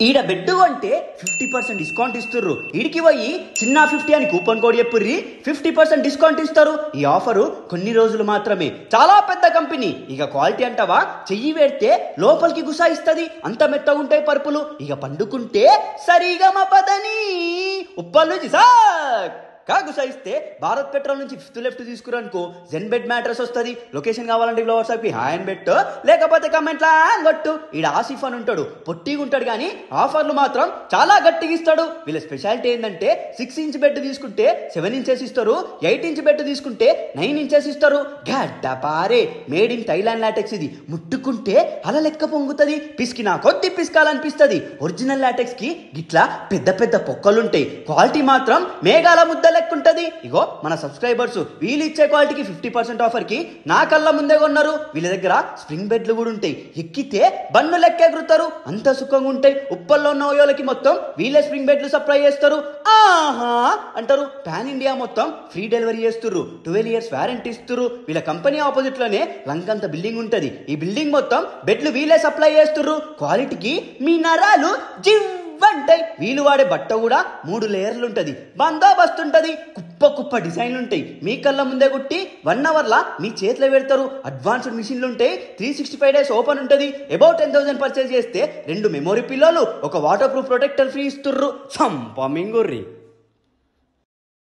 ఈడ బెడ్ అంటే 50% డిస్కౌంట్ ఇస్తుర్రు. ఈడికి పోయి చిన్న 50 అని కూపన్ కోడ్ చెప్పుర్రి, 50% డిస్కౌంట్ ఇస్తారు. ఈ ఆఫరు కొన్ని రోజులు మాత్రమే. చాలా పెద్ద కంపెనీ. ఇక క్వాలిటీ అంటావా, చెయ్యి పెడితే లోపలికి గుసాయిస్తుంది. అంత మెత్తగా ఉంటాయి పరుపులు. ఇక పండుకుంటే సరిగా మా పదని ఉప్పల్ నుంచి సాక్ గుసాయిస్తే భారత్ పెట్రోల్ నుంచి 5th లెఫ్ట్ తీసుకురనుకో జెన్ బెడ్ మ్యాట్రస్ వస్తుంది. లొకేషన్ కావాలంటే వాట్సాప్కి హాయ్ అని పెట్టు, లేకపోతే కమెంట్లా కొట్టు. ఈడ ఆసిఫ్ అని ఉంటాడు, పొట్టిగా ఉంటాడు, కానీ ఆఫర్లు మాత్రం చాలా గట్టిగా ఇస్తాడు. వీళ్ళ స్పెషాలిటీ ఏంటంటే 6 ఇంచ్ బెడ్ తీసుకుంటే 7 ఇంచెస్ ఇస్తారు, 8 ఇంచ్ బెడ్ తీసుకుంటే 9 ఇంచెస్ ఇస్తారు. గడ్డపారే మేడ్ ఇన్ థైలాండ్ లాటెక్స్. ఇది ముట్టుకుంటే అల లెక్క పొంగుతుంది, పిసికినా కొద్ది పిసికాలనిపిస్తుంది. ఒరిజినల్ లాటెక్స్ కి గిట్లా పెద్ద పెద్ద పొక్కలుంటాయి. క్వాలిటీ మాత్రం మేఘాల ముద్ద లెక్కుంటది. ఇగో మన సబ్స్క్రైబర్స్ వీళ్ళు ఇచ్చే క్వాలిటీకి 50% ఆఫర్ కి నా కళ్ళ ముందే కొన్నారు. వీళ్ళ దగ్గర స్ప్రింగ్ బెడ్లు కూడా ఉంటాయి. ఎక్కితే బన్ను లెక్క ఎగురుతారు, అంత సుఖంగా ఉంటాయి. ఉప్పల్లో ఉన్న ఓయోలకి మొత్తం వీళ్ళే స్ప్రింగ్ బెడ్లు సప్లై చేస్తారు. ఆహా అంటారు. పాన్ ఇండియా మొత్తం ఫ్రీ డెలివరీ చేస్తుర్రు. 12 years వారంటీ ఇస్తుర్రు. వీళ్ళ కంపెనీ ఆపోజిట్ లోనే లంకంత బిల్డింగ్ ఉంటది. ఈ బిల్డింగ్ మొత్తం బెడ్లు వీళ్ళే సప్లై చేస్తుర్రు. క్వాలిటీకి మీ నరాలు జివ్ అంటాయి. వీళ్ళు వాడే బట్ట కూడా 3 లేయర్లు ఉంటది, బందోబస్తు ఉంటది. కుప్ప కుప్ప డిజైన్లు ఉంటాయి. మీ కళ్ళ ముందే కుట్టి 1 hour లా మీ చేతిలో పెడతారు. అడ్వాన్స్డ్ మిషన్లు ఉంటాయి. 365 days ఓపెన్ ఉంటది. అబౌట్ 10,000 పర్చేజ్ చేస్తే 2 మెమొరీ పిల్లోలు, ఒక వాటర్ ప్రూఫ్ ప్రొటెక్టర్ ఫ్రీ ఇస్తుర్రు. సంపమింగుర్రి.